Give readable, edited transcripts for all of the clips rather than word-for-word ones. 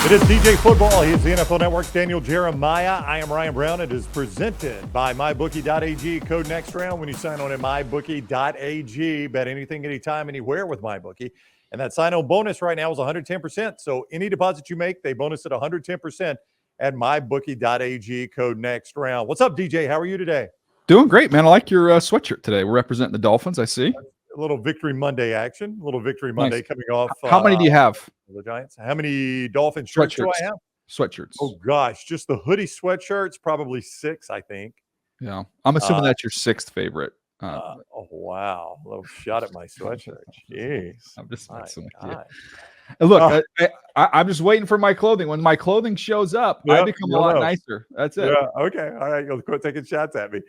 It is DJ Football. He is the NFL Network's Daniel Jeremiah. I am Ryan Brown. It is presented by MyBookie.ag. Code next round when you sign on at MyBookie.ag. Bet anything, anytime, anywhere with MyBookie. And that sign-on bonus right now is 110%. So any deposit you make, they bonus it 110% at MyBookie.ag. Code next round. What's up, DJ? How are you today? Doing great, man. I like your sweatshirt today. We're representing the Dolphins, I see. A little Victory Monday action. A little Victory Monday coming off. How many do you have? The Giants. How many Dolphin shirts do I have? Sweatshirts. Oh, gosh. Just the hoodie sweatshirts, probably 6, I think. Yeah. I'm assuming that's your 6th favorite. Oh, wow. A little shot at my sweatshirt. Jeez. I'm just messing with God. you. And look, I'm just waiting for my clothing. When my clothing shows up, I become a lot nicer. That's it. Yeah. Okay. All right. You'll quit taking shots at me.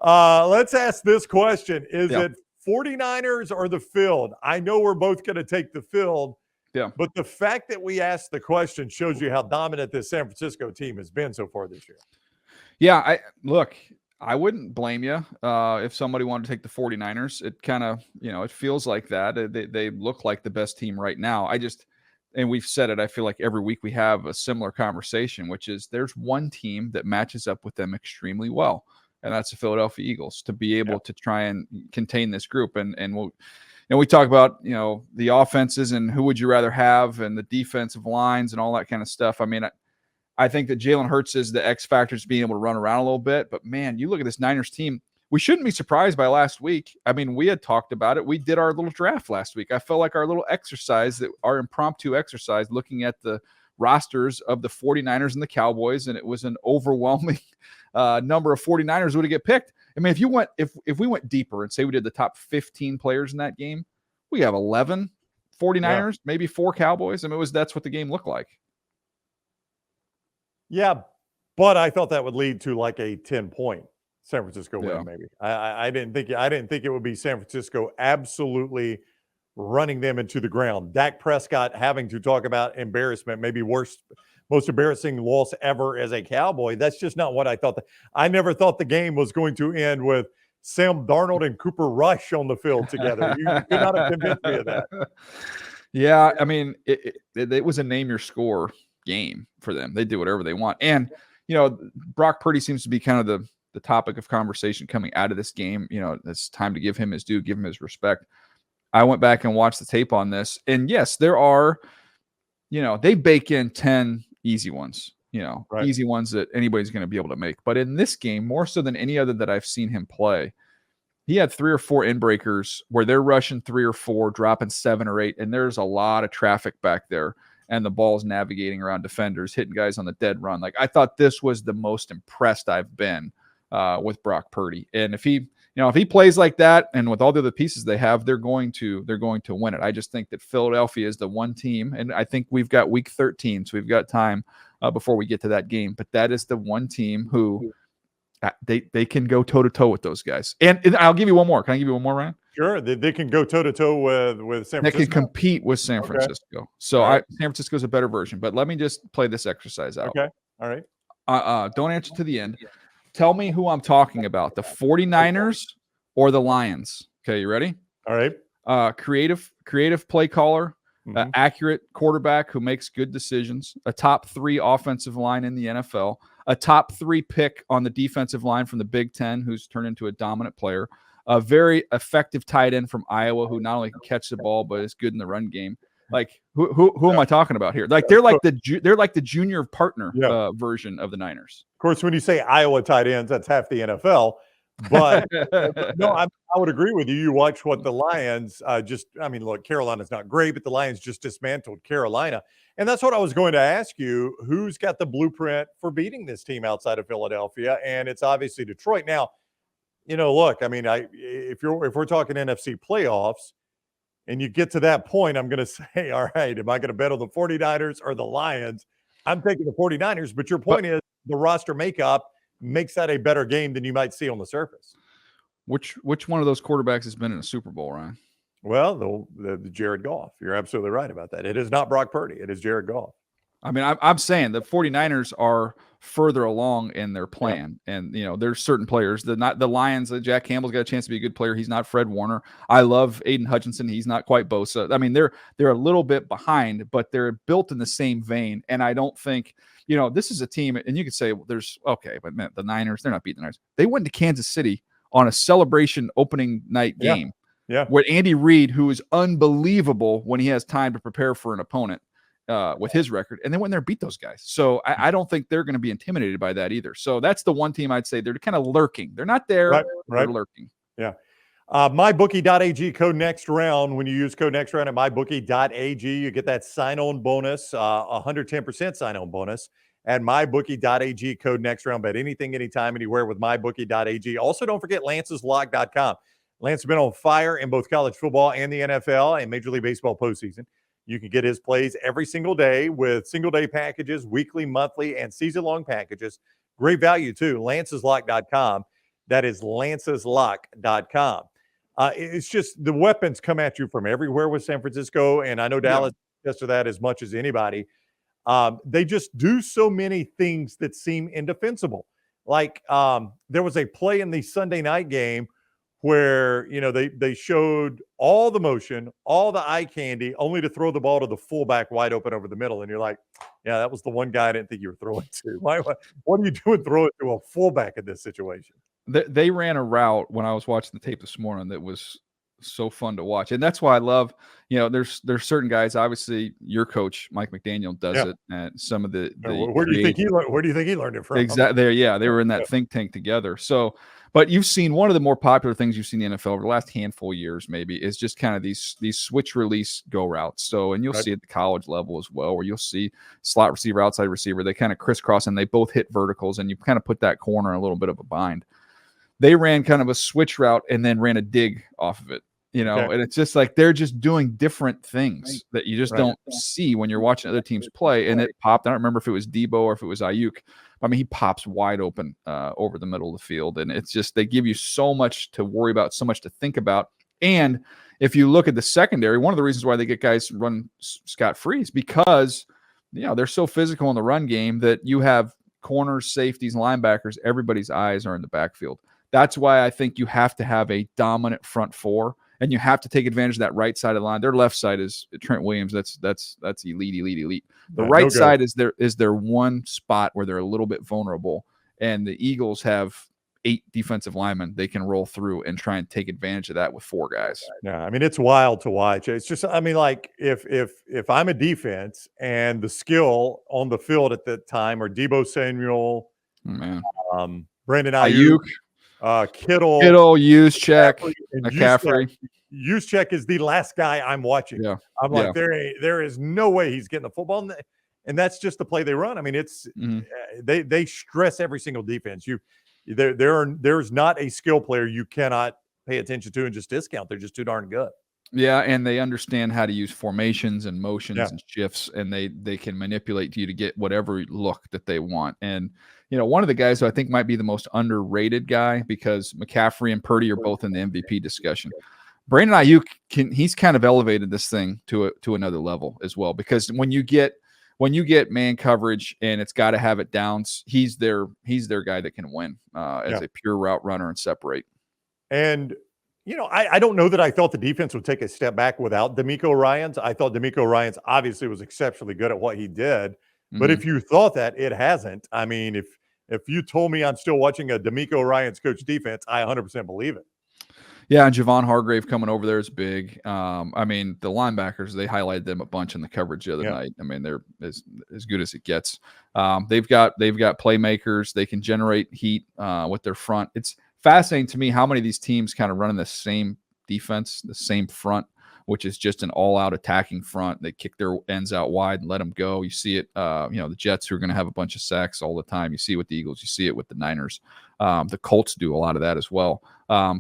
Let's ask this question. Is it 49ers or the field? I know we're both going to take the field. Yeah. But the fact that we asked the question shows you how dominant this San Francisco team has been so far this year. Yeah. I wouldn't blame you if somebody wanted to take the 49ers. It kind of, it feels like that. They look like the best team right now. And we've said it, I feel like every week we have a similar conversation, which is there's one team that matches up with them extremely well. And that's the Philadelphia Eagles, to be able to try and contain this group. And we talk about, the offenses and who would you rather have and the defensive lines and all that kind of stuff. I mean, I think that Jalen Hurts is the X factor, being able to run around a little bit. But, man, you look at this Niners team. We shouldn't be surprised by last week. I mean, we had talked about it. We did our little draft last week. I felt like our little exercise, our impromptu exercise, looking at the rosters of the 49ers and the Cowboys, and it was an overwhelming number of 49ers would get picked. I mean, if we went deeper and say we did the top 15 players in that game, we have 11 49ers, maybe 4 Cowboys. I mean, that's what the game looked like. Yeah, but I thought that would lead to like a 10-point San Francisco win. Maybe I didn't think it would be San Francisco absolutely running them into the ground. Dak Prescott having to talk about embarrassment, maybe most embarrassing loss ever as a Cowboy. That's just not what I thought. I never thought the game was going to end with Sam Darnold and Cooper Rush on the field together. You could not have convinced me of that. Yeah, I mean, it was a name your score game for them. They do whatever they want. And, Brock Purdy seems to be kind of the topic of conversation coming out of this game. It's time to give him his due, give him his respect. I went back and watched the tape on this. And, yes, there are, they bake in 10 easy ones, easy ones that anybody's going to be able to make. But in this game, more so than any other that I've seen him play, he had 3 or 4 inbreakers where they're rushing 3 or 4, dropping 7 or 8, and there's a lot of traffic back there, and the ball's navigating around defenders, hitting guys on the dead run. Like, I thought this was the most impressed I've been with Brock Purdy. And if he plays like that, and with all the other pieces they have, they're going to win it. I just think that Philadelphia is the one team, and I think we've got week 13, so we've got time before we get to that game. But that is the one team who they can go toe-to-toe with those guys. And I'll give you one more. Can I give you one more, Ryan? Sure. They can go toe-to-toe with San Francisco. They can compete with San Francisco. So San Francisco's a better version. But let me just play this exercise out. Okay. All right. Don't answer to the end. Tell me who I'm talking about, the 49ers or the Lions. Okay, you ready? All right. Creative play caller, accurate quarterback who makes good decisions, a top 3 offensive line in the NFL, a top 3 pick on the defensive line from the Big Ten who's turned into a dominant player, a very effective tight end from Iowa who not only can catch the ball but is good in the run game. Like who am I talking about here? Like they're like the junior partner version of the Niners. Of course, when you say Iowa tight ends, that's half the NFL. But no, I would agree with you. You watch what the Lions look, Carolina's not great, but the Lions just dismantled Carolina. And that's what I was going to ask you. Who's got the blueprint for beating this team outside of Philadelphia? And it's obviously Detroit. Now, look, I mean, if we're talking NFC playoffs and you get to that point, I'm going to say, all right, am I going to bet on the 49ers or the Lions? I'm taking the 49ers, but your point is the roster makeup makes that a better game than you might see on the surface. Which one of those quarterbacks has been in a Super Bowl, Ryan? Well, the Jared Goff. You're absolutely right about that. It is not Brock Purdy. It is Jared Goff. I mean, I'm saying the 49ers are further along in their Yeah. plan. And, there's certain players. The Lions, Jack Campbell's got a chance to be a good player. He's not Fred Warner. I love Aiden Hutchinson. He's not quite Bosa. I mean, they're a little bit behind, but they're built in the same vein. And I don't think, this is a team, and you could say, well, but man, the Niners, they're not beating the Niners. They went to Kansas City on a celebration opening night game. Yeah. With Andy Reid, who is unbelievable when he has time to prepare for an opponent. With his record, and they went in there and beat those guys. So I don't think they're going to be intimidated by that either. So that's the one team I'd say they're kind of lurking. They're not there, right. They're lurking. Yeah. MyBookie.ag code next round. When you use code next round at MyBookie.ag, you get that sign-on bonus, 110% sign-on bonus at MyBookie.ag code next round. Bet anything, anytime, anywhere with MyBookie.ag. Also, don't forget Lance'sLock.com. Lance has been on fire in both college football and the NFL and Major League Baseball postseason. You can get his plays every single day with single-day packages, weekly, monthly, and season-long packages. Great value, too. Lance'sLock.com. That is Lance'sLock.com. It's just the weapons come at you from everywhere with San Francisco, and I know Dallas gets to that as much as anybody. They just do so many things that seem indefensible. Like there was a play in the Sunday night game where they showed all the motion, all the eye candy, only to throw the ball to the fullback wide open over the middle. And you're like, yeah, that was the one guy I didn't think you were throwing to. What are you doing throwing to a fullback in this situation? They ran a route when I was watching the tape this morning that was so fun to watch. And that's why I love, there's certain guys, obviously your coach, Mike McDaniel, does it. And some of the where do you think he learned it from? Exactly. They were in that think tank together. So, but you've seen one of the more popular things you've seen in the NFL over the last handful of years, maybe, is just kind of these switch release go routes. So, and you'll see at the college level as well, where you'll see slot receiver, outside receiver, they kind of crisscross and they both hit verticals, and you kind of put that corner in a little bit of a bind. They ran kind of a switch route and then ran a dig off of it, and it's just like they're just doing different things that you just don't see when you're watching other teams play. And it popped. I don't remember if it was Debo or if it was Ayuk. I mean, he pops wide open over the middle of the field. And it's just, they give you so much to worry about, so much to think about. And if you look at the secondary, one of the reasons why they get guys run scot-free is because, they're so physical in the run game that you have corners, safeties, linebackers, everybody's eyes are in the backfield. That's why I think you have to have a dominant front four, and you have to take advantage of that right side of the line. Their left side is Trent Williams. That's elite. The right side is their one spot where they're a little bit vulnerable, and the Eagles have 8 defensive linemen they can roll through and try and take advantage of that with 4 guys. Yeah, I mean, it's wild to watch. It's just, I mean, like if I'm a defense and the skill on the field at that time are Debo Samuel, Brandon Ayuk, Kittle, Juszczyk, McCaffrey. Juszczyk is the last guy I'm watching. Yeah. I'm like, there is no way he's getting the football, and that's just the play they run. I mean, it's they stress every single defense. There's not a skill player you cannot pay attention to and just discount. They're just too darn good. Yeah, and they understand how to use formations and motions and shifts, and they can manipulate you to get whatever look that they want. And one of the guys who I think might be the most underrated guy, because McCaffrey and Purdy are both in the MVP discussion. Brandon Ayuk he's kind of elevated this thing to another level as well, because when you get man coverage and it's got to have it downs, he's their guy that can win as a pure route runner and separate. And I don't know that I thought the defense would take a step back without D'Amico Ryans. I thought D'Amico Ryans obviously was exceptionally good at what he did. But if you thought that, it hasn't. I mean, if you told me I'm still watching a D'Amico Ryans coach defense, I 100% believe it. Yeah, and Javon Hargrave coming over there is big. I mean, the linebackers, they highlighted them a bunch in the coverage the other night. I mean, they're as good as it gets. They've got playmakers. They can generate heat with their front. It's fascinating to me how many of these teams kind of running the same defense, the same front, which is just an all-out attacking front. They kick their ends out wide and let them go. You see it, the Jets, who are going to have a bunch of sacks all the time. You see it with the Eagles. You see it with the Niners. The Colts do a lot of that as well.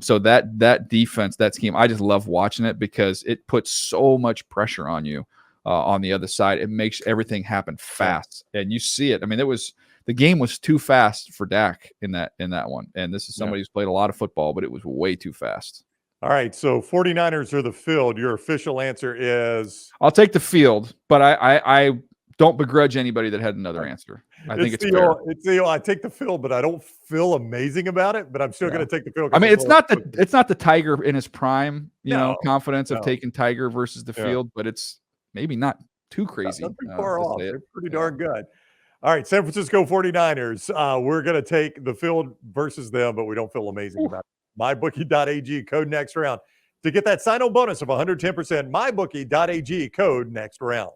So that defense, that scheme, I just love watching it because it puts so much pressure on you on the other side. It makes everything happen fast, and you see it. I mean, the game was too fast for Dak in that one. And this is somebody who's played a lot of football, but it was way too fast. All right, so 49ers are the field. Your official answer is? I'll take the field, but I don't begrudge anybody that had another answer. I think it's fair. I take the field, but I don't feel amazing about it. But I'm still going to take the field. I mean, it's not the Tiger in his prime, confidence of taking Tiger versus the field, but it's maybe not too crazy. Not too far off. They're pretty darn good. All right, San Francisco 49ers. We're going to take the field versus them, but we don't feel amazing about it. MyBookie.ag, code next round. To get that sign-on bonus of 110%, MyBookie.ag, code next round.